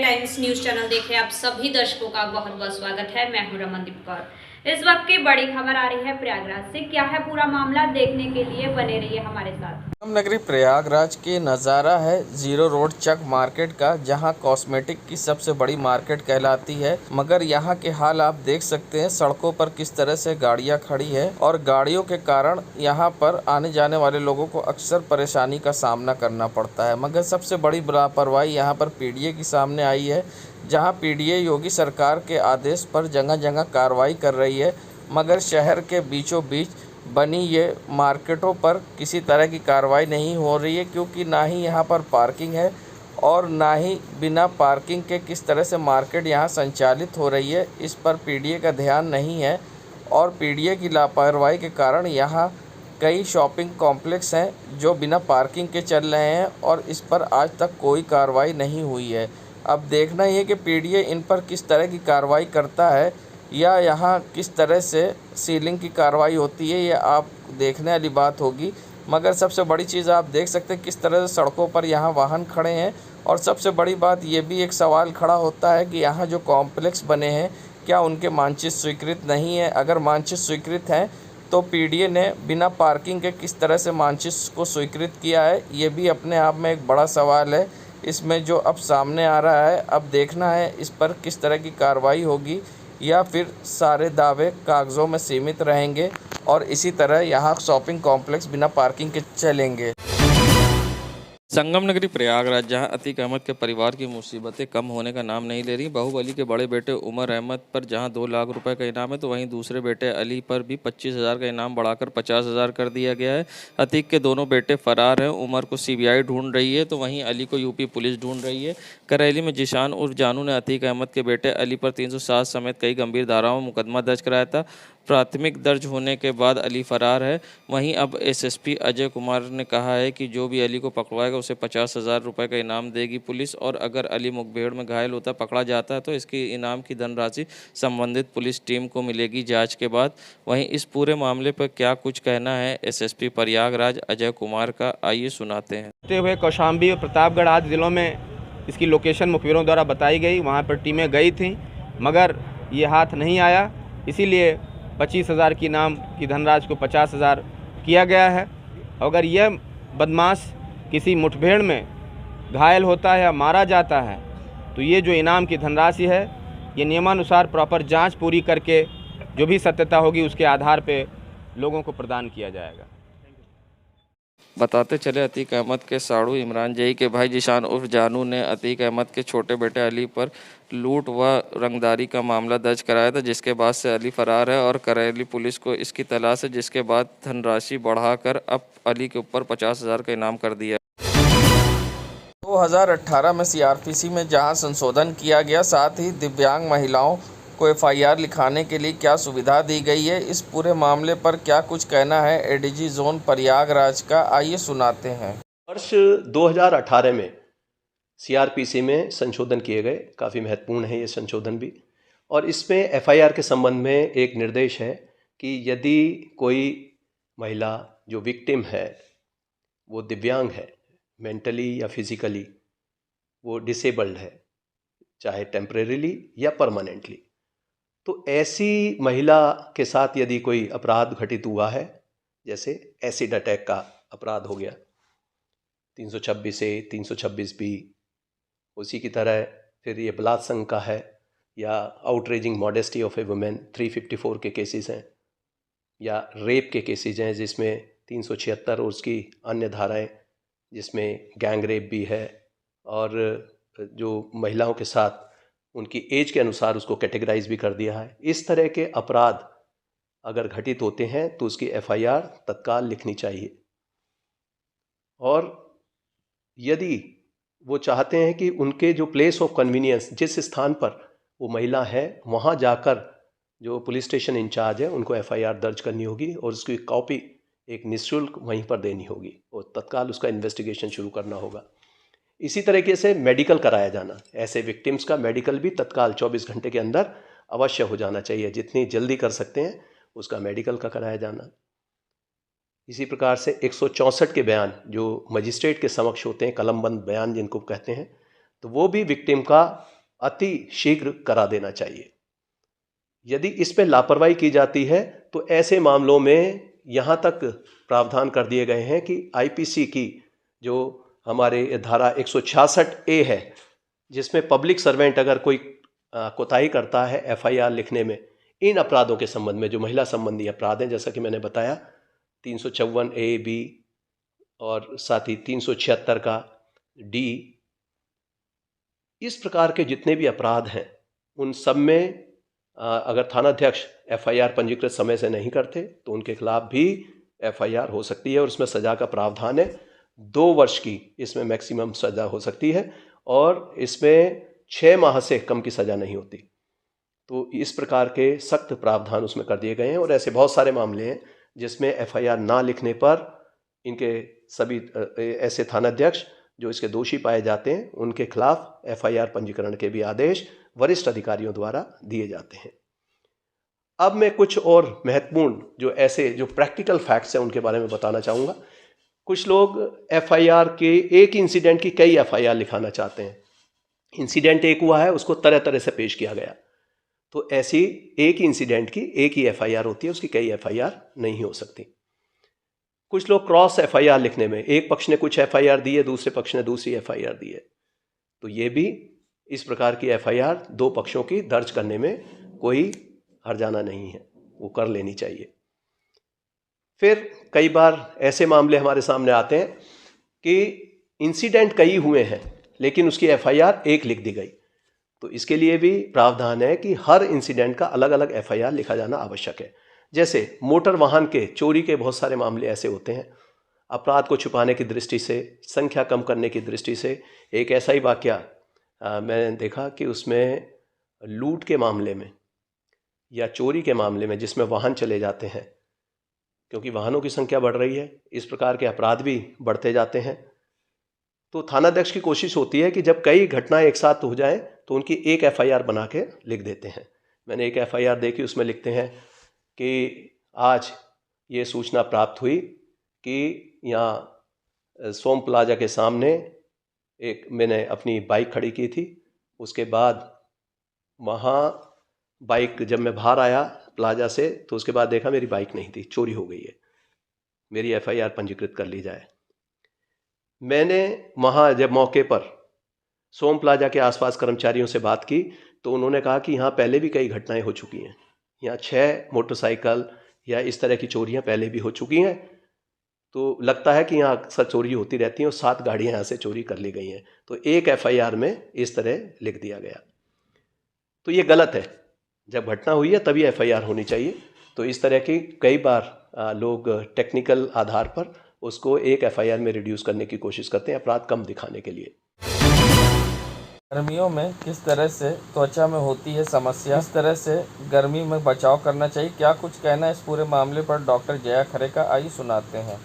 Times news channel देख रहे आप सभी दर्शकों का बहुत बहुत स्वागत है। मैं हूं रमनदीप कौर। इस वक्त की बड़ी खबर आ रही है प्रयागराज से। क्या है पूरा मामला, देखने के लिए बने रहिए हमारे साथ। संगम नगरी प्रयागराज के नज़ारा है जीरो रोड चक मार्केट का, जहां कॉस्मेटिक की सबसे बड़ी मार्केट कहलाती है। मगर यहां के हाल आप देख सकते हैं, सड़कों पर किस तरह से गाड़ियां खड़ी है और गाड़ियों के कारण यहां पर आने जाने वाले लोगों को अक्सर परेशानी का सामना करना पड़ता है। मगर सबसे बड़ी लापरवाही यहां पर पीडीए की सामने आई है, जहां पीडीए योगी सरकार के आदेश पर जगह जगह कार्रवाई कर रही है, मगर शहर के बीचों बीच बनी ये मार्केटों पर किसी तरह की कार्रवाई नहीं हो रही है, क्योंकि ना ही यहाँ पर पार्किंग है और ना ही बिना पार्किंग के किस तरह से मार्केट यहाँ संचालित हो रही है, इस पर पीडीए का ध्यान नहीं है। और पीडीए की लापरवाही के कारण यहाँ कई शॉपिंग कॉम्प्लेक्स हैं जो बिना पार्किंग के चल रहे हैं और इस पर आज तक कोई कार्रवाई नहीं हुई है। अब देखना ये है कि पीडीए इन पर किस तरह की कार्रवाई करता है या यहाँ किस तरह से सीलिंग की कार्रवाई होती है, ये आप देखने वाली बात होगी। मगर सबसे बड़ी चीज़ आप देख सकते हैं किस तरह से सड़कों पर यहाँ वाहन खड़े हैं। और सबसे बड़ी बात ये भी एक सवाल खड़ा होता है कि यहाँ जो कॉम्प्लेक्स बने हैं, क्या उनके मानचित्र स्वीकृत नहीं है? अगर मानचित्र स्वीकृत हैं तो पीडीए ने बिना पार्किंग के किस तरह से मानचित्र को स्वीकृत किया है, ये भी अपने आप में एक बड़ा सवाल है। इसमें जो अब सामने आ रहा है, अब देखना है इस पर किस तरह की कार्रवाई होगी या फिर सारे दावे कागज़ों में सीमित रहेंगे और इसी तरह यहाँ शॉपिंग कॉम्प्लेक्स बिना पार्किंग के चलेंगे। संगम नगरी प्रयागराज, जहां अतीक अहमद के परिवार की मुसीबतें कम होने का नाम नहीं ले रही। बाहुबली के बड़े बेटे उमर अहमद पर जहां 2 लाख रुपए का इनाम है, तो वहीं दूसरे बेटे अली पर भी 25,000 का इनाम बढ़ाकर 50,000 कर दिया गया है। अतीक के दोनों बेटे फरार हैं। उमर को सीबीआई ढूंढ रही है, तो वहीं अली को यूपी पुलिस ढूंढ रही है। करेली में जिशान उर्फ जानू ने अतीक अहमद के बेटे अली पर 307 समेत कई गंभीर धाराओं में मुकदमा दर्ज कराया था। प्राथमिक दर्ज होने के बाद अली फरार है। वहीं अब एसएसपी अजय कुमार ने कहा है कि जो भी अली को पकड़वाएगा उसे 50,000 रुपये का इनाम देगी पुलिस, और अगर अली मुठभेड़ में घायल होता पकड़ा जाता है तो इसकी इनाम की धनराशि संबंधित पुलिस टीम को मिलेगी जांच के बाद। वहीं इस पूरे मामले पर क्या कुछ कहना है एसएसपी प्रयागराज अजय कुमार का, आइए सुनाते हैं। होते हुए कौशाम्बी और प्रतापगढ़ आदि जिलों में इसकी लोकेशन मुखबिरों द्वारा बताई गई, वहाँ पर टीमें गई थीं, मगर ये हाथ नहीं आया। इसीलिए 25,000 की इनाम की धनराशि को 50,000 किया गया है। अगर यह बदमाश किसी मुठभेड़ में घायल होता है या मारा जाता है तो ये जो इनाम की धनराशि है, ये नियमानुसार प्रॉपर जांच पूरी करके जो भी सत्यता होगी उसके आधार पे लोगों को प्रदान किया जाएगा। बताते चले, अतीक अहमद के साड़ू इमरान जई के भाई जिशान उर्फ जानू ने अतीक अहमद के छोटे बेटे अली पर लूट व रंगदारी का मामला दर्ज कराया था, जिसके बाद से अली फरार है और करेली पुलिस को इसकी तलाश है, जिसके बाद धनराशि बढ़ाकर अब अली के ऊपर 50,000 का इनाम कर दिया। 2018 में सीआरपीसी में जहां संशोधन किया गया, साथ ही दिव्यांग महिलाओं को एफआईआर लिखाने के लिए क्या सुविधा दी गई है, इस पूरे मामले पर क्या कुछ कहना है एडीजी जोन प्रयागराज का, आइए सुनाते हैं। वर्ष 2018 में सीआरपीसी में संशोधन किए गए, काफ़ी महत्वपूर्ण है ये संशोधन भी। और इसमें एफआईआर के संबंध में एक निर्देश है कि यदि कोई महिला जो विक्टिम है वो दिव्यांग है, मेंटली या फिजिकली वो डिसेबल्ड है, चाहे टेम्परेरीली या परमानेंटली, तो ऐसी महिला के साथ यदि कोई अपराध घटित हुआ है, जैसे एसिड अटैक का अपराध हो गया 326 ए 326 बी, उसी की तरह फिर ये बलात्संग का है या outraging modesty of A women 354 के केसेस हैं, या रेप के केसेस हैं जिसमें 376 और उसकी अन्य धाराएं जिसमें गैंग रेप भी है, और जो महिलाओं के साथ उनकी एज के अनुसार उसको कैटेगराइज भी कर दिया है। इस तरह के अपराध अगर घटित होते हैं तो उसकी एफआईआर तत्काल लिखनी चाहिए। और यदि वो चाहते हैं कि उनके जो प्लेस ऑफ कन्वीनियंस, जिस स्थान पर वो महिला है, वहाँ जाकर जो पुलिस स्टेशन इंचार्ज है उनको एफआईआर दर्ज करनी होगी और उसकी कॉपी एक निःशुल्क वहीं पर देनी होगी और तत्काल उसका इन्वेस्टिगेशन शुरू करना होगा। इसी तरीके से मेडिकल कराया जाना, ऐसे विक्टिम्स का मेडिकल भी तत्काल 24 घंटे के अंदर अवश्य हो जाना चाहिए, जितनी जल्दी कर सकते हैं उसका मेडिकल का कराया जाना। इसी प्रकार से 164 के बयान जो मजिस्ट्रेट के समक्ष होते हैं, कलमबंद बयान जिनको कहते हैं, तो वो भी विक्टिम का अति शीघ्र करा देना चाहिए। यदि इस पे लापरवाही की जाती है तो ऐसे मामलों में यहाँ तक प्रावधान कर दिए गए हैं कि आईपीसी की जो हमारे धारा 166A है, जिसमें पब्लिक सर्वेंट अगर कोई कोताही करता है एफआईआर लिखने में इन अपराधों के संबंध में, जो महिला संबंधी अपराध हैं, जैसा कि मैंने बताया 354A, B और साथ ही 376 का D, इस प्रकार के जितने भी अपराध हैं उन सब में अगर थानाध्यक्ष एफआईआर पंजीकृत समय से नहीं करते तो उनके खिलाफ भी एफआईआर हो सकती है और इसमें सज़ा का प्रावधान है 2 वर्ष की, इसमें मैक्सिमम सज़ा हो सकती है और इसमें 6 माह से कम की सज़ा नहीं होती। तो इस प्रकार के सख्त प्रावधान उसमें कर दिए गए हैं और ऐसे बहुत सारे मामले हैं जिसमें एफआईआर ना लिखने पर इनके सभी ऐसे थानाध्यक्ष जो इसके दोषी पाए जाते हैं उनके खिलाफ एफआईआर पंजीकरण के भी आदेश वरिष्ठ अधिकारियों द्वारा दिए जाते हैं। अब मैं कुछ और महत्वपूर्ण जो प्रैक्टिकल फैक्ट्स हैं उनके बारे में बताना चाहूँगा। कुछ लोग एफआईआर के एक इंसिडेंट की कई एफआईआर लिखाना चाहते हैं। इंसिडेंट एक हुआ है, उसको तरह तरह से पेश किया गया, तो ऐसी एक ही इंसिडेंट की एक ही एफआईआर होती है, उसकी कई एफआईआर नहीं हो सकती। कुछ लोग क्रॉस एफआईआर लिखने में, एक पक्ष ने कुछ एफआईआर दी है, दूसरे पक्ष ने दूसरी एफआईआर दी है, तो ये भी इस प्रकार की एफआईआर 2 पक्षों की दर्ज करने में कोई हर्जाना नहीं है, वो कर लेनी चाहिए। फिर कई बार ऐसे मामले हमारे सामने आते हैं कि इंसिडेंट कई हुए हैं लेकिन उसकी एफआईआर एक लिख दी गई, तो इसके लिए भी प्रावधान है कि हर इंसिडेंट का अलग अलग एफआईआर लिखा जाना आवश्यक है। जैसे मोटर वाहन के चोरी के बहुत सारे मामले ऐसे होते हैं, अपराध को छुपाने की दृष्टि से, संख्या कम करने की दृष्टि से एक ऐसा ही वाकया मैंने देखा कि उसमें लूट के मामले में या चोरी के मामले में जिसमें वाहन चले जाते हैं, क्योंकि वाहनों की संख्या बढ़ रही है, इस प्रकार के अपराध भी बढ़ते जाते हैं, तो थानाध्यक्ष की कोशिश होती है कि जब कई घटनाएं एक साथ हो जाएं तो उनकी एक एफआईआर बना के लिख देते हैं। मैंने एक एफआईआर देखी, उसमें लिखते हैं कि आज ये सूचना प्राप्त हुई कि यहाँ सोम प्लाजा के सामने मैंने अपनी बाइक खड़ी की थी, उसके बाद वहाँ बाइक जब मैं बाहर आया प्लाजा से तो उसके बाद देखा मेरी बाइक नहीं थी, चोरी हो गई है, मेरी एफआईआर पंजीकृत कर ली जाए। मैंने वहाँ जब मौके पर सोम प्लाजा के आसपास कर्मचारियों से बात की तो उन्होंने कहा कि यहाँ पहले भी कई घटनाएं हो चुकी हैं, यहाँ 6 मोटरसाइकिल या इस तरह की चोरियाँ पहले भी हो चुकी हैं, तो लगता है कि यहाँ अक्सर चोरी होती रहती हैं और 7 गाड़ियाँ यहाँ से चोरी कर ली गई हैं, तो एक एफआईआर में इस तरह लिख दिया गया। तो ये गलत है, जब घटना हुई है तभी एफआईआर होनी चाहिए। तो इस तरह की कई बार लोग टेक्निकल आधार पर उसको एक एफआईआर में रिड्यूस करने की कोशिश करते हैं अपराध कम दिखाने के लिए। गर्मियों में किस तरह से त्वचा में होती है समस्या, किस तरह से गर्मी में बचाव करना चाहिए, क्या कुछ कहना है इस पूरे मामले पर डॉक्टर जया खरे का, आइए सुनाते हैं।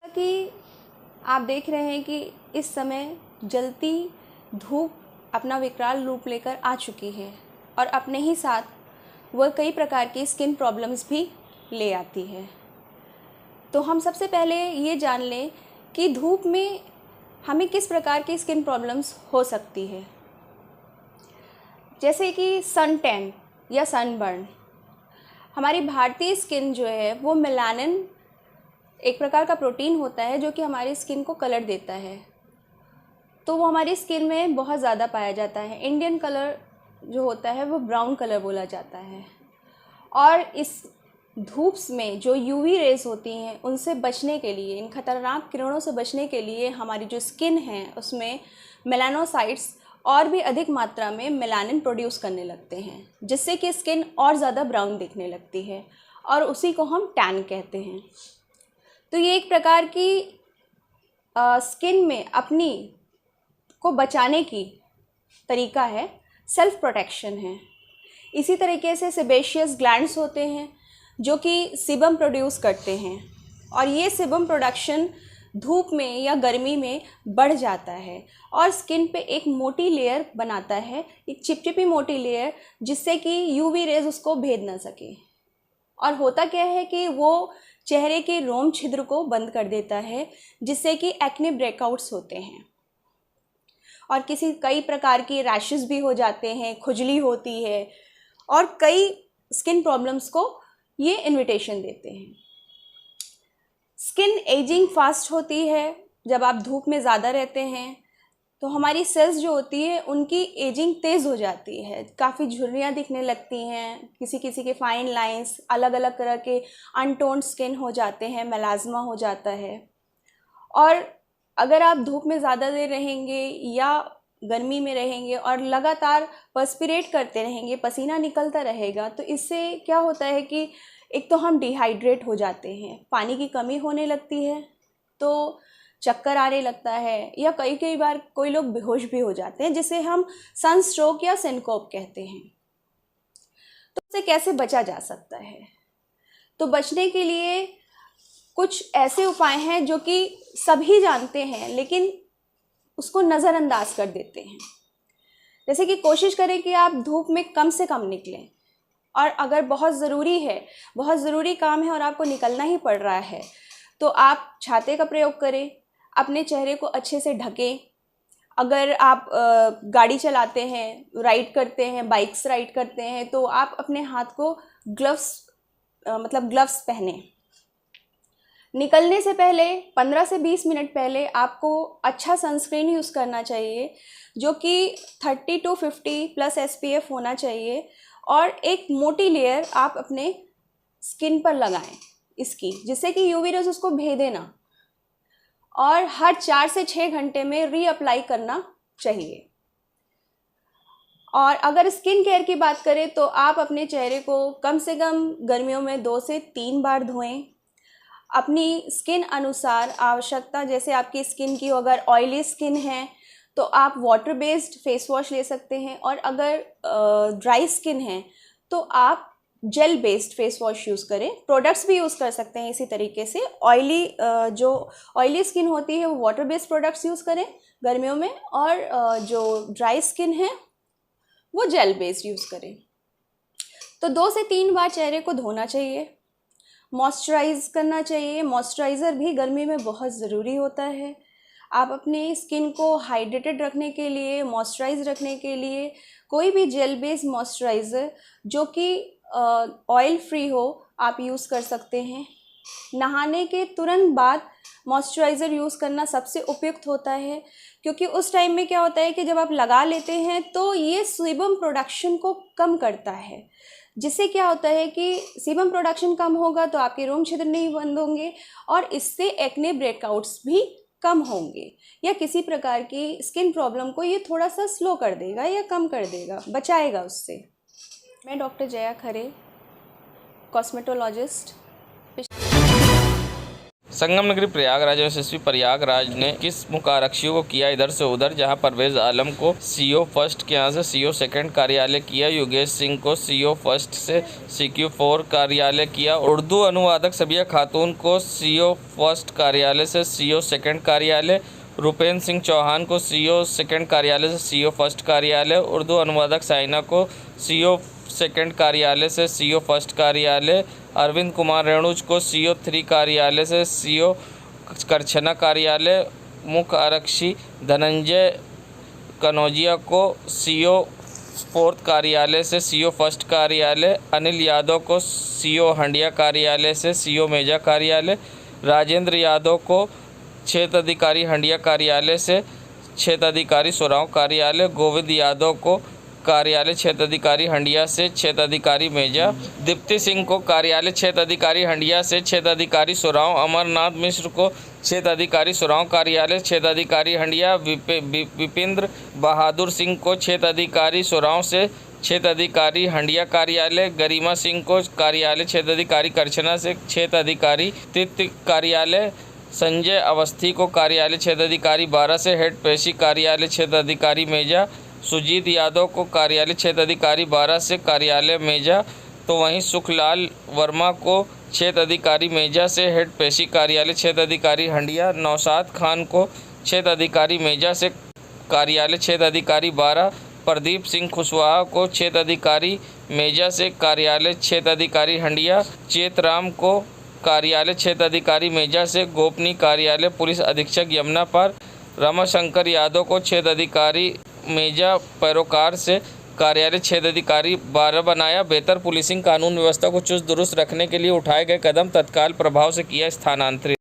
कि आप देख रहे हैं कि इस समय जलती धूप अपना विकराल रूप लेकर आ चुकी है और अपने ही साथ वह कई प्रकार की स्किन प्रॉब्लम्स भी ले आती है। तो हम सबसे पहले ये जान लें कि धूप में हमें किस प्रकार की स्किन प्रॉब्लम्स हो सकती है। जैसे कि सन टैन या सनबर्न। हमारी भारतीय स्किन जो है वो मेलानिन एक प्रकार का प्रोटीन होता है जो कि हमारी स्किन को कलर देता है, तो वो हमारी स्किन में बहुत ज़्यादा पाया जाता है। इंडियन कलर जो होता है वो ब्राउन कलर बोला जाता है। और इस धूप में जो यूवी रेज होती हैं उनसे बचने के लिए, इन खतरनाक किरणों से बचने के लिए हमारी जो स्किन है उसमें मेलानोसाइट्स और भी अधिक मात्रा में मेलानिन प्रोड्यूस करने लगते हैं, जिससे कि स्किन और ज़्यादा ब्राउन दिखने लगती है और उसी को हम टैन कहते हैं। तो ये एक प्रकार की स्किन में अपनी को बचाने की तरीका है, सेल्फ प्रोटेक्शन है। इसी तरीके से सेबेशियस ग्लैंड्स होते हैं जो कि सीबम प्रोड्यूस करते हैं और ये सीबम प्रोडक्शन धूप में या गर्मी में बढ़ जाता है और स्किन पे एक मोटी लेयर बनाता है, एक चिपचिपी मोटी लेयर, जिससे कि यूवी रेज उसको भेद ना सके। और होता क्या है कि वो चेहरे के रोम छिद्र को बंद कर देता है, जिससे कि एक्ने ब्रेकआउट्स होते हैं और कई प्रकार की रैशेस भी हो जाते हैं, खुजली होती है और कई स्किन प्रॉब्लम्स को ये इन्विटेशन देते हैं। स्किन एजिंग फास्ट होती है जब आप धूप में ज़्यादा रहते हैं, तो हमारी सेल्स जो होती है उनकी एजिंग तेज़ हो जाती है, काफ़ी झुर्रियाँ दिखने लगती हैं, किसी किसी के फाइन लाइंस, अलग अलग तरह के अनटोन्ड स्किन हो जाते हैं, मेलाज्मा हो जाता है। और अगर आप धूप में ज़्यादा देर रहेंगे या गर्मी में रहेंगे और लगातार पर्स्पिरेट करते रहेंगे, पसीना निकलता रहेगा, तो इससे क्या होता है कि एक तो हम डिहाइड्रेट हो जाते हैं, पानी की कमी होने लगती है, तो चक्कर आने लगता है, या कई बार कोई लोग बेहोश भी हो जाते हैं, जिसे हम सनस्ट्रोक या सिनकोप कहते हैं। तो उससे कैसे बचा जा सकता है? तो बचने के लिए कुछ ऐसे उपाय हैं जो कि सभी जानते हैं लेकिन उसको नज़रअंदाज कर देते हैं। जैसे कि कोशिश करें कि आप धूप में कम से कम निकलें, और अगर बहुत ज़रूरी काम है और आपको निकलना ही पड़ रहा है, तो आप छाते का प्रयोग करें, अपने चेहरे को अच्छे से ढकें। अगर आप गाड़ी चलाते हैं, राइड करते हैं, बाइक्स राइड करते हैं, तो आप अपने हाथ को ग्लव्स पहने। निकलने से पहले 15 से 20 मिनट पहले आपको अच्छा सनस्क्रीन यूज़ करना चाहिए, जो कि 30 to 50+ SPF होना चाहिए, और एक मोटी लेयर आप अपने स्किन पर लगाएं इसकी, जिससे कि यूवी रेज़ उसको भेदे ना, और हर 4 से 6 घंटे में रीअप्लाई करना चाहिए। और अगर स्किन केयर की बात करें तो आप अपने चेहरे को कम से कम गर्मियों में 2 से 3 बार धोएं। अपनी स्किन अनुसार आवश्यकता, जैसे आपकी स्किन की अगर ऑयली स्किन है तो आप वाटर बेस्ड फेस वॉश ले सकते हैं, और अगर ड्राई स्किन है तो आप gel based face wash use करें। प्रोडक्ट्स भी यूज़ कर सकते हैं इसी तरीके से। जो ऑयली स्किन होती है वो वाटर बेस्ड प्रोडक्ट्स यूज़ करें गर्मियों में, और जो ड्राई स्किन है वो जेल बेस्ड यूज़ करें। तो 2 से 3 बार चेहरे को धोना चाहिए। मॉइस्चराइज़ करना चाहिए। मॉइस्चराइज़र भी गर्मी में बहुत ज़रूरी होता है। आप अपने स्किन को हाइड्रेटेड रखने के लिए, मॉइस्चराइज रखने के लिए कोई भी जेल बेस्ड मॉइस्चराइज़र जो कि ऑयल फ्री हो आप यूज़ कर सकते हैं। नहाने के तुरंत बाद मॉइस्चराइज़र यूज़ करना सबसे उपयुक्त होता है, क्योंकि उस टाइम में क्या होता है कि जब आप लगा लेते हैं तो ये सीबम प्रोडक्शन को कम करता है, जिससे क्या होता है कि सीबम प्रोडक्शन कम होगा तो आपके रोम छिद्र नहीं बंद होंगे, और इससे एक्ने ब्रेकआउट्स भी कम होंगे, या किसी प्रकार की स्किन प्रॉब्लम को ये थोड़ा सा स्लो कर देगा या कम कर देगा, बचाएगा उससे। मैं डॉक्टर जया खरे, कॉस्मेटोलॉजिस्ट। संगम नगरी प्रयागराज यशस्वी प्रयागराज ने किस मुख्य आरक्षियों को किया इधर से उधर, जहां परवेज आलम को सीओ फर्स्ट के यहाँ से सीओ सेकंड कार्यालय किया, योगेश सिंह को सीओ फर्स्ट से CQ 4 कार्यालय किया, उर्दू अनुवादक सबिया खातून को सीओ फर्स्ट कार्यालय से सीओ सेकंड कार्यालय, रुपेंद्र सिंह चौहान को सीओ सेकंड कार्यालय से सीओ फर्स्ट कार्यालय, उर्दू अनुवादक साइना को सीओ सेकंड कार्यालय से सीओ फर्स्ट कार्यालय, अरविंद कुमार रेणुज को सीओ 3 कार्यालय से सीओ करछना कार्यालय, मुख्य आरक्षी धनंजय कनौजिया को सीओ 4 कार्यालय से सीओ फर्स्ट कार्यालय, अनिल यादव को सीओ हंडिया कार्यालय से सीओ मेजा कार्यालय, राजेंद्र यादव को क्षेत्र अधिकारी हंडिया कार्यालय से क्षेत्र अधिकारी सोराव कार्यालय, गोविंद यादव को कार्यालय क्षेत्र अधिकारी हंडिया से क्षेत्र अधिकारी मेजा, दीप्ति सिंह को कार्यालय क्षेत्र अधिकारी हंडिया से क्षेत्र अधिकारी सोराव, अमरनाथ मिश्र को क्षेत्र अधिकारी सोराव कार्यालय क्षेत्र अधिकारी हंडिया, विपिंद्र बहादुर सिंह को क्षेत्र अधिकारी सोराव से क्षेत्र अधिकारी हंडिया कार्यालय, गरिमा सिंह को कार्यालय क्षेत्र अधिकारी करछना से क्षेत्र अधिकारी तित्व कार्यालय, संजय अवस्थी को कार्यालय क्षेत्र अधिकारी 12 से हेड पेशी कार्यालय क्षेत्र अधिकारी मेजा, सुजीत यादव को कार्यालय क्षेत्र अधिकारी 12 से कार्यालय मेजा, तो वहीं सुखलाल वर्मा को क्षेत्र अधिकारी मेजा से हेड पेशी कार्यालय क्षेत्र अधिकारी हंडिया, नौशाद खान को क्षेत्र अधिकारी मेजा से कार्यालय क्षेत्र अधिकारी 12, प्रदीप सिंह कुशवाहा को क्षेत्र अधिकारी मेजा से कार्यालय क्षेत्र अधिकारी हंडिया, चेतराम को कार्यालय क्षेत्र अधिकारी मेजा से गोपनीय कार्यालय पुलिस अधीक्षक यमुना पर, रमाशंकर यादव को क्षेत्र अधिकारी मेजा पैरोकार से कार्यालय क्षेत्र अधिकारी 12 बनाया। बेहतर पुलिसिंग कानून व्यवस्था को चुस्त दुरुस्त रखने के लिए उठाए गए कदम तत्काल प्रभाव से किया स्थानांतरित।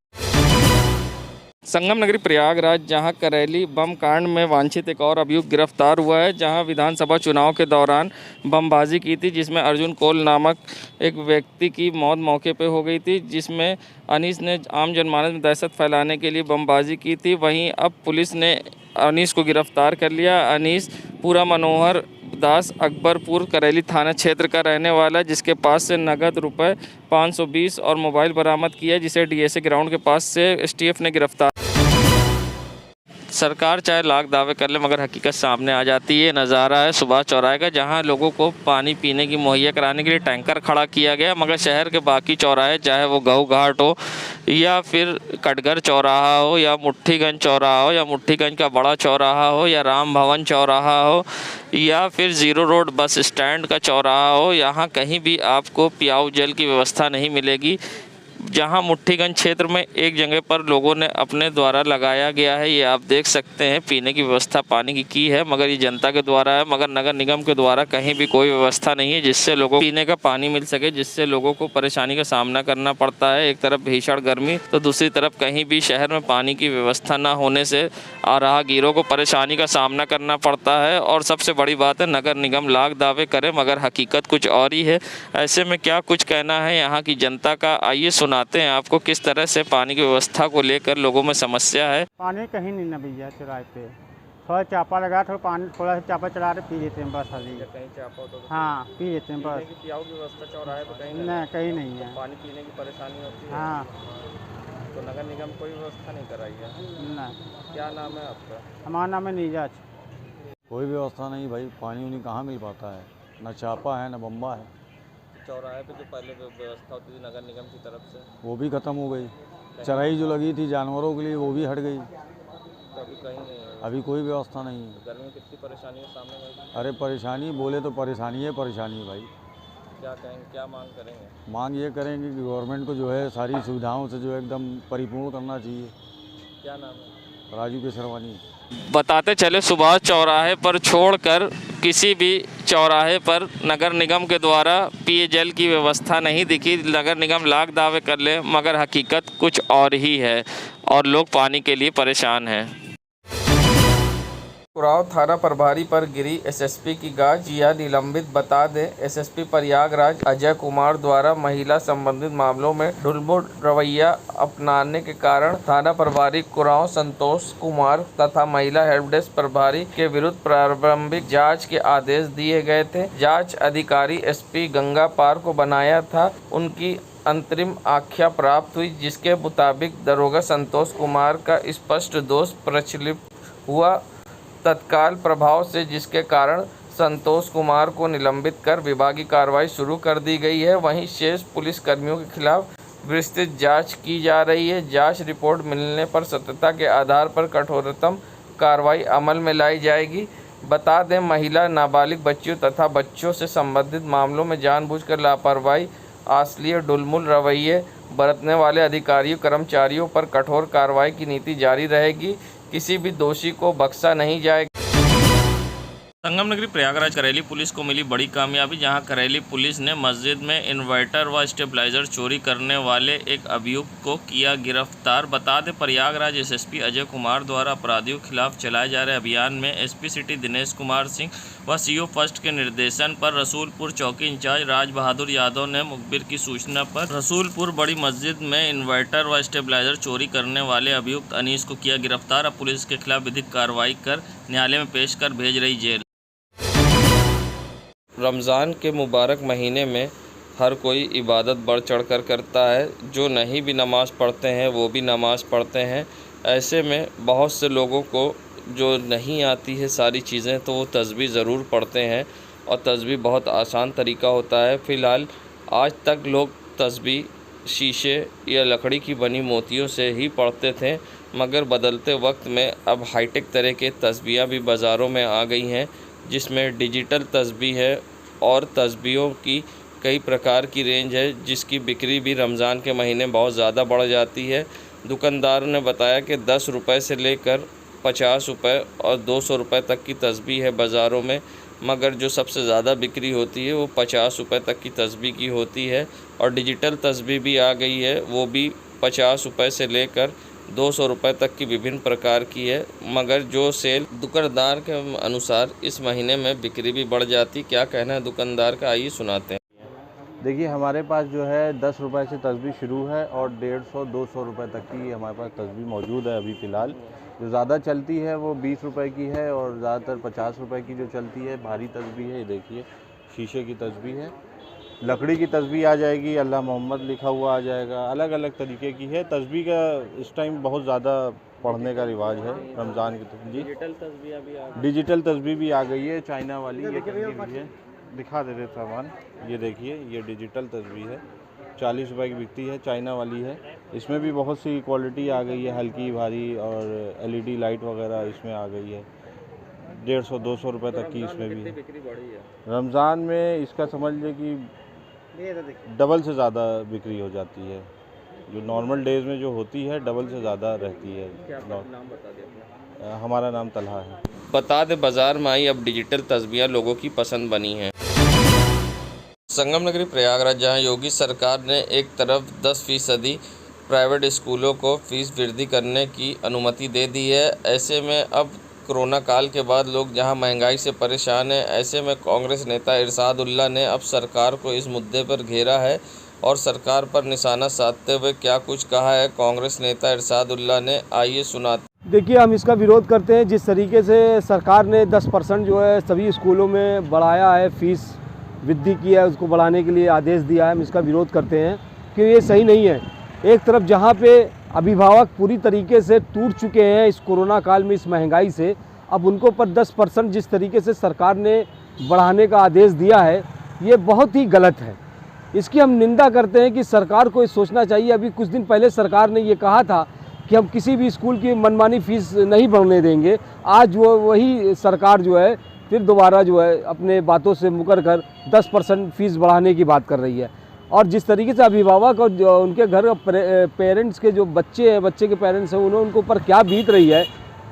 संगम नगरी प्रयागराज, जहां करेली बम कांड में वांछित एक और अभियुक्त गिरफ्तार हुआ है, जहां विधानसभा चुनाव के दौरान बमबाजी की थी, जिसमें अर्जुन कोल नामक एक व्यक्ति की मौत मौके पर हो गई थी, जिसमें अनीस ने आम जनमानस में दहशत फैलाने के लिए बमबाजी की थी। वहीं अब पुलिस ने अनीस को गिरफ्तार कर लिया। अनीस पूरा मनोहर दास अकबरपुर करेली थाना क्षेत्र का रहने वाला है, जिसके पास से नगद रुपए 520 और मोबाइल बरामद किया, जिसे डीएसए ग्राउंड के पास से एसटीएफ ने गिरफ्तार। सरकार चाहे लाख दावे कर ले मगर हकीकत सामने आ जाती है। नज़ारा है सुभाष चौराहे का, जहां लोगों को पानी पीने की मुहैया कराने के लिए टैंकर खड़ा किया गया, मगर शहर के बाकी चौराहे, चाहे वो गऊ घाट हो या फिर कटघर चौराहा हो या मुट्ठीगंज चौराहा हो या मुट्ठीगंज का बड़ा चौराहा हो या राम भवन चौराहा हो या फिर जीरो रोड बस स्टैंड का चौराहा हो, यहाँ कहीं भी आपको पियाऊ जल की व्यवस्था नहीं मिलेगी। जहां मुट्ठीगंज क्षेत्र में एक जगह पर लोगों ने अपने द्वारा लगाया गया है, ये आप देख सकते हैं, पीने की व्यवस्था पानी की है, मगर ये जनता के द्वारा है, मगर नगर निगम के द्वारा कहीं भी कोई व्यवस्था नहीं है जिससे लोगों को पीने का पानी मिल सके, जिससे लोगों को परेशानी का सामना करना पड़ता है। एक तरफ भीषण गर्मी तो दूसरी तरफ कहीं भी शहर में पानी की व्यवस्था न होने से राहगीरों को परेशानी का सामना करना पड़ता है। और सबसे बड़ी बात है, नगर निगम लाख दावे करे मगर हकीकत कुछ और ही है। ऐसे में क्या कुछ कहना है यहाँ की जनता का, आइए सुनाते हैं आपको किस तरह से पानी की व्यवस्था को लेकर लोगों में समस्या है। पानी कहीं नहीं ना भैया, चौराहे पे थोड़ा चापा लगा, थोड़ा पानी थोड़ा सा चापा चला रहे पी लेते हैं बस। अभी कहीं चापा हो तो हाँ पी लेते हैं बस। पियाऊ की व्यवस्था चौराहे पे कहीं नहीं, कहीं नहीं है। पानी पीने की परेशानी होती है। हाँ तो नगर निगम कोई व्यवस्था नहीं कराई है। नहीं। क्या नाम है आपका? हमारा नाम है नीरज। कोई व्यवस्था नहीं भाई, पानी उनी कहाँ मिल पाता है, न चापा है न बम्बा है। चौराहे पे जो पहले व्यवस्था होती थी नगर निगम की तरफ से, वो भी ख़त्म हो गई। चराई जो लगी थी जानवरों के लिए वो भी हट गई। तो अभी कहीं नहीं है। अभी कोई व्यवस्था नहीं है। गर्मी में कितनी परेशानी है सामने में? अरे परेशानी बोले तो परेशानी है भाई। क्या कहेंगे, क्या मांग करेंगे? मांग ये करेंगे कि गवर्नमेंट को जो है सारी सुविधाओं से जो है एकदम परिपूर्ण करना चाहिए। क्या नाम है? राजू केसरवानी। बताते चले, सुभाष चौराहे पर छोड़कर किसी भी चौराहे पर नगर निगम के द्वारा पेय जल की व्यवस्था नहीं दिखी। नगर निगम लाख दावे कर ले मगर हकीकत कुछ और ही है और लोग पानी के लिए परेशान हैं। कुराव थाना प्रभारी पर गिरी एसएसपी की गाज, या निलंबित। बता दें, एसएसपी प्रयागराज अजय कुमार द्वारा महिला संबंधित मामलों में ढुलमुल रवैया अपनाने के कारण थाना प्रभारी कुराव संतोष कुमार तथा महिला हेल्प डेस्क प्रभारी के विरुद्ध प्रारंभिक जांच के आदेश दिए गए थे। जांच अधिकारी एसपी गंगा पार को बनाया था। उनकी अंतरिम आख्या प्राप्त हुई, जिसके मुताबिक दरोगा संतोष कुमार का स्पष्ट दोष प्रचलित हुआ तत्काल प्रभाव से, जिसके कारण संतोष कुमार को निलंबित कर विभागीय कार्रवाई शुरू कर दी गई है। वहीं शेष पुलिस कर्मियों के खिलाफ विस्तृत जांच की जा रही है। जांच रिपोर्ट मिलने पर सत्यता के आधार पर कठोरतम कार्रवाई अमल में लाई जाएगी। बता दें, महिला, नाबालिग बच्चियों तथा बच्चों से संबंधित मामलों में जानबूझकर लापरवाही, अश्लील ढुलमुल रवैये बरतने वाले अधिकारियों कर्मचारियों पर कठोर कार्रवाई की नीति जारी रहेगी। किसी भी दोषी को बख्शा नहीं जाएगा। संगम नगरी प्रयागराज करेली पुलिस को मिली बड़ी कामयाबी, जहां करेली पुलिस ने मस्जिद में इन्वर्टर व स्टेबलाइजर चोरी करने वाले एक अभियुक्त को किया गिरफ्तार। बता दें, प्रयागराज एसएसपी अजय कुमार द्वारा अपराधियों के खिलाफ चलाए जा रहे अभियान में एसपी सिटी दिनेश कुमार सिंह व सीओ फर्स्ट के निर्देशन पर रसूलपुर चौकी इंचार्ज राज बहादुर यादव ने मुखबिर की सूचना पर रसूलपुर बड़ी मस्जिद में इन्वर्टर व स्टेबलाइजर चोरी करने वाले अभियुक्त अनीस को किया गिरफ्तार। अब पुलिस के खिलाफ विधिक कार्रवाई कर न्यायालय में पेश कर भेज रही जेल। रमज़ान के मुबारक महीने में हर कोई इबादत बढ़ चढ़ कर करता है। जो नहीं भी नमाज़ पढ़ते हैं वो भी नमाज़ पढ़ते हैं। ऐसे में बहुत से लोगों को जो नहीं आती है सारी चीज़ें, तो वो तस्बीह ज़रूर पढ़ते हैं और तस्बीह बहुत आसान तरीका होता है। फ़िलहाल आज तक लोग तस्बीह शीशे या लकड़ी की बनी मोतियों से ही पढ़ते थे, मगर बदलते वक्त में अब हाईटेक तरह के तस्बीहें भी बाज़ारों में आ गई हैं, जिसमें डिजिटल तस्बीह है और तस्बीहों की कई प्रकार की रेंज है जिसकी बिक्री भी रमज़ान के महीने बहुत ज़्यादा बढ़ जाती है। दुकानदारों ने बताया कि 10 रुपये से लेकर 50 रुपये और 200 रुपये तक की तस्बीह है बाज़ारों में, मगर जो सबसे ज़्यादा बिक्री होती है वो 50 रुपये तक की तस्बीह की होती है। और डिजिटल तस्बीह भी आ गई है, वो भी 50 रुपये से लेकर 200 रुपये तक की विभिन्न प्रकार की है, मगर जो सेल दुकानदार के अनुसार इस महीने में बिक्री भी बढ़ जाती। क्या कहना है दुकानदार का, आइए सुनाते हैं। देखिए हमारे पास जो है 10 रुपये से तस्बीह शुरू है और 150-200 रुपये तक की हमारे पास तस्बीह मौजूद है अभी फ़िलहाल। जो ज़्यादा चलती है वो 20 रुपये की है और ज़्यादातर 50 रुपये की जो चलती है भारी तस्बीह है। ये देखिए शीशे की तस्बीह है, लकड़ी की तस्बीह आ जाएगी, अल्लाह मोहम्मद लिखा हुआ आ जाएगा, अलग अलग तरीके की है। तस्बीह का इस टाइम बहुत ज़्यादा पढ़ने का रिवाज है रमज़ान की। जी डिजिटल तस्बीह भी आ गई है, चाइना वाली ये टंगी हुई है, दिखा दे रहे सामान। ये देखिए ये डिजिटल तस्बीह है, 40 रुपये की बिकती है, चाइना वाली है। इसमें भी बहुत सी क्वालिटी आ गई है, हल्की भारी और LED लाइट वगैरह इसमें आ गई है। 150-200 रुपये तक की इसमें भी है। रमज़ान में इसका समझ लें कि डबल से ज़्यादा बिक्री हो जाती है, जो नॉर्मल डेज़ में जो होती है डबल से ज़्यादा रहती है। नाम बता दें। हमारा नाम तलहा है। बता दें बाज़ार में आई अब डिजिटल तस्बीहें लोगों की पसंद बनी हैं। संगम नगरी प्रयागराज, जहां योगी सरकार ने एक तरफ 10% प्राइवेट स्कूलों को फीस वृद्धि करने की अनुमति दे दी है, ऐसे में अब कोरोना काल के बाद लोग जहां महंगाई से परेशान हैं, ऐसे में कांग्रेस नेता इरशादुल्लाह ने अब सरकार को इस मुद्दे पर घेरा है और सरकार पर निशाना साधते हुए क्या कुछ कहा है कांग्रेस नेता इरशादुल्लाह ने, आइए सुनाते। देखिए हम इसका विरोध करते हैं जिस तरीके से सरकार ने 10% जो है सभी स्कूलों में बढ़ाया है, फीस वृद्धि किया है, उसको बढ़ाने के लिए आदेश दिया है। हम इसका विरोध करते हैं कि ये सही नहीं है। एक तरफ जहाँ पे अभिभावक पूरी तरीके से टूट चुके हैं इस कोरोना काल में, इस महंगाई से, अब उनको पर 10% जिस तरीके से सरकार ने बढ़ाने का आदेश दिया है, ये बहुत ही गलत है। इसकी हम निंदा करते हैं कि सरकार को ये सोचना चाहिए। अभी कुछ दिन पहले सरकार ने ये कहा था कि हम किसी भी स्कूल की मनमानी फ़ीस नहीं बढ़ने देंगे। आज वही सरकार जो है फिर दोबारा जो है अपने बातों से मुकर कर 10% फ़ीस बढ़ाने की बात कर रही है। और जिस तरीके से अभिभावक और जो उनके घर पेरेंट्स के जो बच्चे हैं, बच्चे के पेरेंट्स हैं, उनके ऊपर क्या बीत रही है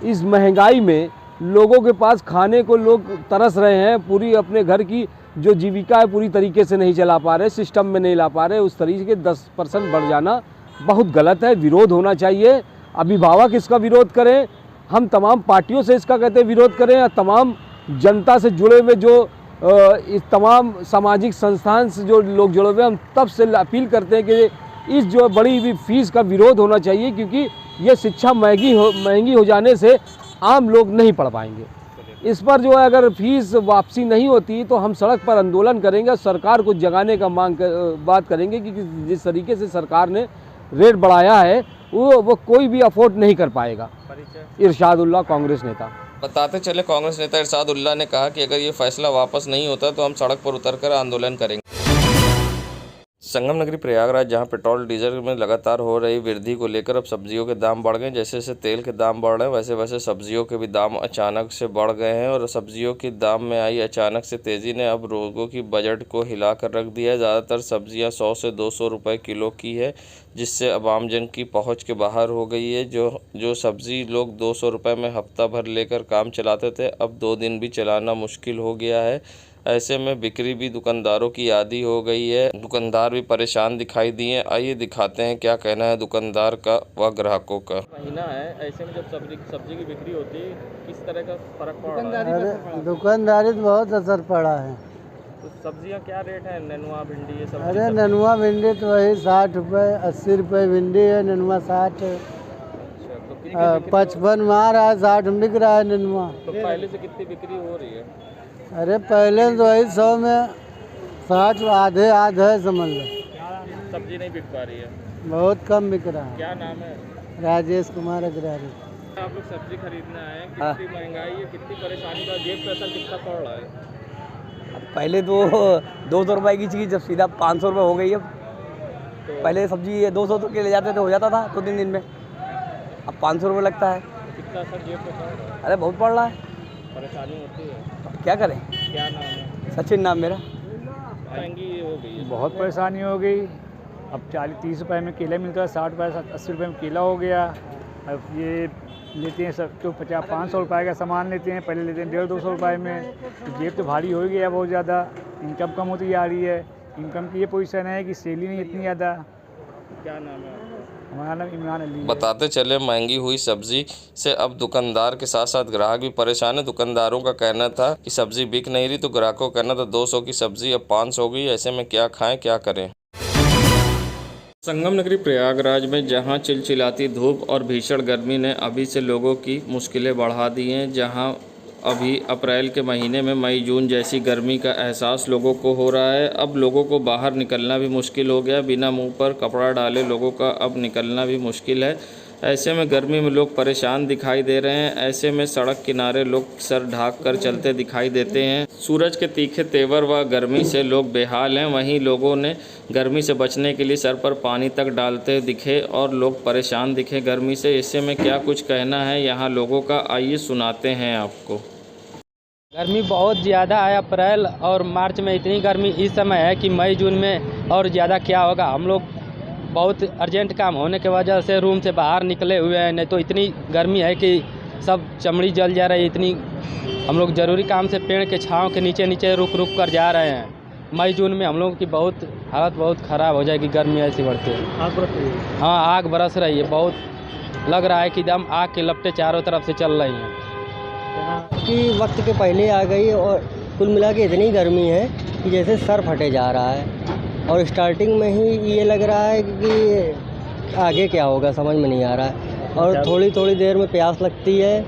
इस महंगाई में। लोगों के पास खाने को लोग तरस रहे हैं, पूरी अपने घर की जो जीविका है पूरी तरीके से नहीं चला पा रहे, सिस्टम में नहीं ला पा रहे। उस तरीके के 10% बढ़ जाना बहुत गलत है, विरोध होना चाहिए। अभिभावक इसका विरोध करें, हम तमाम पार्टियों से इसका कहते हैं विरोध करें, और तमाम जनता से जुड़े हुए जो इस तमाम सामाजिक संस्थान से जो लोग जुड़े हुए, हम तब से अपील करते हैं कि इस जो बड़ी हुई फीस का विरोध होना चाहिए, क्योंकि ये शिक्षा महंगी हो जाने से आम लोग नहीं पढ़ पाएंगे। इस पर जो है अगर फीस वापसी नहीं होती तो हम सड़क पर आंदोलन करेंगे, सरकार को जगाने का बात करेंगे कि जिस तरीके से सरकार ने रेट बढ़ाया है वो कोई भी अफोर्ड नहीं कर पाएगा। इरशादुल्लाह, कांग्रेस नेता। बताते चले कांग्रेस नेता इरशादुल्लाह ने कहा कि अगर ये फैसला वापस नहीं होता तो हम सड़क पर उतरकर आंदोलन करेंगे। संगम नगरी प्रयागराज, जहां पेट्रोल डीजल में लगातार हो रही वृद्धि को लेकर अब सब्जियों के दाम बढ़ गए। जैसे जैसे तेल के दाम बढ़ रहे हैं वैसे वैसे सब्जियों के भी दाम अचानक से बढ़ गए हैं, और सब्जियों के दाम में आई अचानक से तेज़ी ने अब लोगों की बजट को हिला कर रख दिया है। ज़्यादातर सब्जियां 100 से 200 रुपये किलो की है, जिससे अब आम जन की पहुंच के बाहर हो गई है। जो सब्ज़ी लोग 200 रुपये में हफ्ता भर लेकर काम चलाते थे, अब 2 दिन भी चलाना मुश्किल हो गया है। ऐसे में बिक्री भी दुकानदारों की आदी हो गई है, दुकानदार भी परेशान दिखाई दिए। आइए दिखाते हैं क्या कहना है दुकानदार का व ग्राहकों का। महीना है, ऐसे में जब सब्जी की बिक्री होती है किस तरह का फर्क पड़ रहा है? दुकानदारी तो बहुत असर पड़ा है। तो सब्जियां क्या रेट है? नेनुआ भिंडी ये सब? अरे नेनुआ भिंडी तो वही 60 रुपये 80 रुपये भिंडी है, नेनुआ 60। अच्छा, तो 55 मार रहा है, 60 बिक रहा है नेनुआ। तो पहले से कितनी बिक्री हो रही है? अरे पहले तो वही 100 में 60 आधे समझ लो। सब्जी नहीं बिक पा रही है, बहुत कम बिक रहा है। क्या नाम है? राजेश कुमार अग्रवाल। आप लोग सब्जी खरीदना है, कितनी महंगाई है, कितनी परेशानी का जेब पे असर कितना पड़ रहा है? पहले तो 200 रुपये की चीज़ जब सीधा 500 रुपये हो गई है। तो पहले सब्जी 200 तो के ले जाते थे, हो जाता था 2-3 दिन में, अब 500 रुपये लगता है। कितना असर जेब पे पड़ रहा है? अरे बहुत पड़ रहा है, परेशानी होती है, क्या करें। क्या नाम है? सचिन नाम मेरा। महंगी हो गई है। बहुत परेशानी हो गई। अब 40-30 रुपए में केला मिलता है, 60 रुपए 80 रुपए में केला हो गया। अब ये लेते हैं सब तो 50-500 रुपए का सामान लेते हैं, पहले लेते हैं 150-200 रुपए में। तो जेब तो भारी हो ही गया बहुत ज़्यादा। इनकम कम होती जा रही है। इनकम की ये पोजीशन है कि सेल ही नहीं इतनी ज़्यादा। क्या नाम है आपका? हमारा नाम इमरान अली है। बताते चले महंगी हुई सब्जी से अब दुकानदार के साथ साथ ग्राहक भी परेशान है। दुकानदारों का कहना था कि सब्जी बिक नहीं रही, तो ग्राहकों का कहना था 200 की सब्जी अब 500 हो गई। ऐसे में क्या खाएं क्या करें। संगम नगरी प्रयागराज में जहां चिलचिलाती धूप और भीषण गर्मी ने अभी से लोगों की मुश्किलें बढ़ा दी हैं, जहां अभी अप्रैल के महीने में मई जून जैसी गर्मी का एहसास लोगों को हो रहा है। अब लोगों को बाहर निकलना भी मुश्किल हो गया। बिना मुंह पर कपड़ा डाले लोगों का अब निकलना भी मुश्किल है। ऐसे में गर्मी में लोग परेशान दिखाई दे रहे हैं। ऐसे में सड़क किनारे लोग सर ढाक कर चलते दिखाई देते हैं। सूरज के तीखे तेवर व गर्मी से लोग बेहाल हैं। वहीं लोगों ने गर्मी से बचने के लिए सर पर पानी तक डालते दिखे और लोग परेशान दिखे गर्मी से। ऐसे में क्या कुछ कहना है यहाँ लोगों का, आइए सुनाते हैं आपको। गर्मी बहुत ज़्यादा है। अप्रैल और मार्च में इतनी गर्मी इस समय है कि मई जून में और ज़्यादा क्या होगा। हम लोग बहुत अर्जेंट काम होने की वजह से रूम से बाहर निकले हुए हैं, नहीं तो इतनी गर्मी है कि सब चमड़ी जल जा रही है। इतनी हम लोग ज़रूरी काम से पेड़ के छांव के नीचे नीचे रुक रुक कर जा रहे हैं। मई जून में हम लोगों की बहुत हालत बहुत ख़राब हो जाएगी। गर्मी ऐसी बढ़ती है। आग बरस रही है। हाँ, आग बरस रही है। बहुत लग रहा है कि एकदम आग के लपटें चारों तरफ से चल रही हैं। कि वक्त के पहले आ गई और कुल मिला के इतनी गर्मी है कि जैसे सर फटे जा रहा है। और स्टार्टिंग में ही ये लग रहा है कि आगे क्या होगा समझ में नहीं आ रहा है। और थोड़ी थोड़ी देर में प्यास लगती है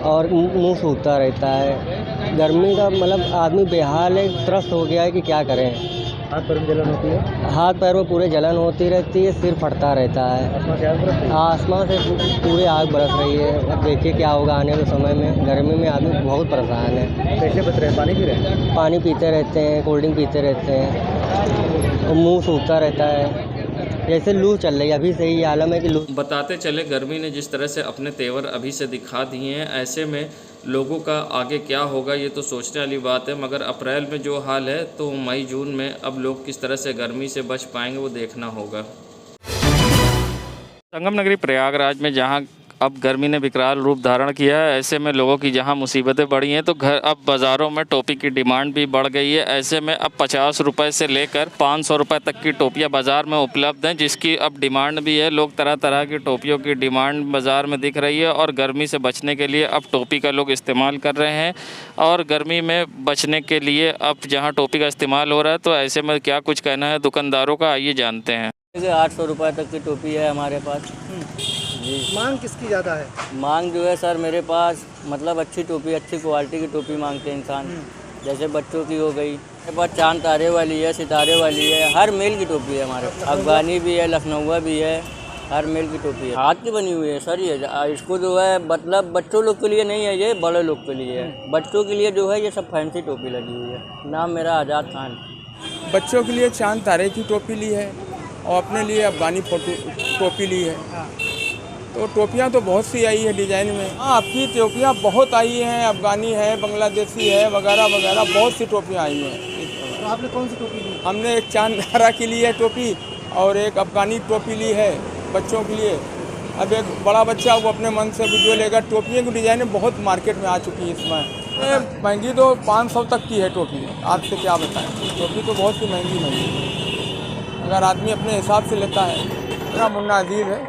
और मुंह सूखता रहता है। गर्मी का मतलब आदमी बेहाल है, त्रस्त हो गया है कि क्या करें। हाथ पैर में जलन होती है। हाथ पैर में पूरे जलन होती रहती है, सिर फटता रहता है। आसमान से पूरे आग बरस रही है। अब देखिए क्या होगा आने वाले समय में। गर्मी में आदमी बहुत परेशान है। कैसे बच रहे हैं? पानी पी रहे हैं? पानी पीते रहते हैं, कोल्ड ड्रिंक पीते रहते हैं और मुंह सूखता रहता है। जैसे लू चल रही है, अभी से ही आलम है कि लू। बताते चले गर्मी ने जिस तरह से अपने तेवर अभी से दिखा दिए हैं, ऐसे में लोगों का आगे क्या होगा ये तो सोचने वाली बात है। मगर अप्रैल में जो हाल है तो मई जून में अब लोग किस तरह से गर्मी से बच पाएंगे वो देखना होगा। संगम नगरी प्रयागराज में जहां अब गर्मी ने विकराल रूप धारण किया है, ऐसे में लोगों की जहां मुसीबतें बढ़ी हैं तो अब बाज़ारों में टोपी की डिमांड भी बढ़ गई है। ऐसे में अब 50 रुपये से लेकर 500 रुपये तक की टोपियां बाज़ार में उपलब्ध हैं, जिसकी अब डिमांड भी है। लोग तरह तरह की टोपियों की डिमांड बाज़ार में दिख रही है और गर्मी से बचने के लिए अब टोपी का लोग इस्तेमाल कर रहे हैं। और गर्मी में बचने के लिए अब जहाँ टोपी का इस्तेमाल हो रहा है तो ऐसे में क्या कुछ कहना है दुकानदारों का, आइए जानते हैं। 800 रुपये तक की टोपी है हमारे पास जी। मांग किसकी ज़्यादा है? मांग जो है सर मेरे पास मतलब अच्छी टोपी, अच्छी क्वालिटी की टोपी मांगते हैं इंसान। जैसे बच्चों की हो गई, मेरे पास चांद तारे वाली है, सितारे वाली है, हर मेल की टोपी है हमारे पास। अफगानी भी है, लखनऊआ भी है, हर मेल की टोपी है। हाथ की बनी हुई है सर ये। इसको जो है मतलब बच्चों लोग के लिए नहीं है, ये बड़े लोग के लिए है। बच्चों के लिए जो है ये सब फैंसी टोपी लगी हुई है। नाम मेरा आज़ाद खान। बच्चों के लिए चांद तारे की टोपी ली है और अपने लिए अफगानी टोपी ली है। तो टोपियाँ तो बहुत सी आई है डिज़ाइन में। हाँ, आपकी टोपियाँ बहुत आई हैं, अफगानी है, बांग्लादेशी है, वगैरह वगैरह बहुत सी टोपियाँ आई हैं। तो आपने कौन सी टोपी ली? हमने एक चांद तारा की ली है टोपी और एक अफगानी टोपी ली है बच्चों के लिए। अब एक बड़ा बच्चा वो अपने मन से भी जो लेगा। टोपियों की डिज़ाइनें बहुत मार्केट में आ चुकी है इस समय। महंगी तो 500 तक की है टोपी। आपसे क्या बताएं, टोपी तो बहुत सी महंगी है। अगर आदमी अपने हिसाब से लेता है। मेरा मुन्ना अजीज है।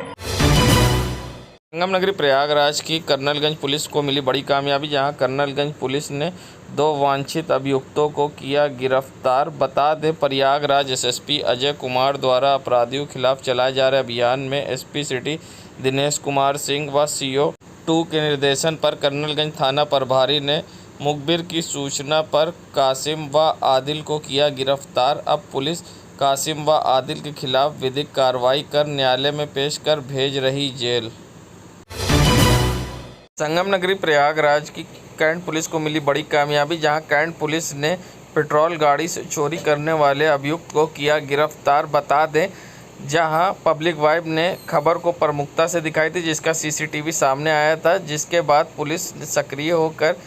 संगम नगरी प्रयागराज की कर्नलगंज पुलिस को मिली बड़ी कामयाबी, जहां कर्नलगंज पुलिस ने 2 वांछित अभियुक्तों को किया गिरफ्तार। बता दें प्रयागराज एसएसपी अजय कुमार द्वारा अपराधियों के खिलाफ चलाए जा रहे अभियान में एसपी सिटी दिनेश कुमार सिंह व CO 2 के निर्देशन पर कर्नलगंज थाना प्रभारी ने मुखबिर की सूचना पर कासिम व आदिल को किया गिरफ्तार। अब पुलिस कासिम व आदिल के खिलाफ विधिक कार्रवाई कर न्यायालय में पेश कर भेज रही जेल। संगम नगरी प्रयागराज की कैंट पुलिस को मिली बड़ी कामयाबी, जहां कैंट पुलिस ने पेट्रोल गाड़ी से चोरी करने वाले अभियुक्त को किया गिरफ्तार। बता दें जहां पब्लिक वाइब ने खबर को प्रमुखता से दिखाई थी, जिसका CCTV सामने आया था, जिसके बाद पुलिस ने सक्रिय होकर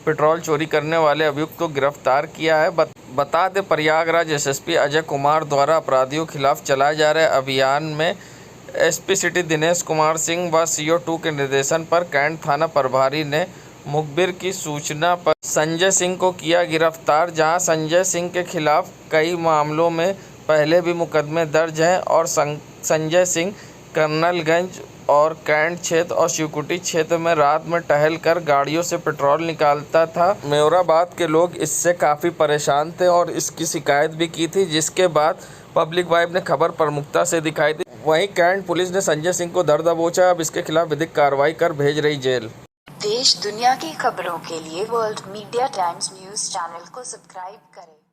पेट्रोल चोरी करने वाले अभियुक्त को गिरफ्तार किया है। बता दें प्रयागराज एसएसपी अजय कुमार द्वारा अपराधियों के खिलाफ चलाए जा रहे अभियान में एसपी सिटी दिनेश कुमार सिंह व CO2 के निर्देशन पर कैंट थाना प्रभारी ने मुखबिर की सूचना पर संजय सिंह को किया गिरफ्तार, जहां संजय सिंह के खिलाफ कई मामलों में पहले भी मुकदमे दर्ज हैं और संजय सिंह कर्नलगंज और कैंट क्षेत्र और शिवकुटी क्षेत्र में रात में टहल कर गाड़ियों से पेट्रोल निकालता था। मेयोराबाद के लोग इससे काफ़ी परेशान थे और इसकी शिकायत भी की थी, जिसके बाद पब्लिक वाइब ने खबर प्रमुखता से दिखाई दी। वहीं कैंट पुलिस ने संजय सिंह को दर दबोचा, अब इसके खिलाफ विधिक कार्रवाई कर भेज रही जेल। देश दुनिया की खबरों के लिए world media times news channel को सब्सक्राइब करें।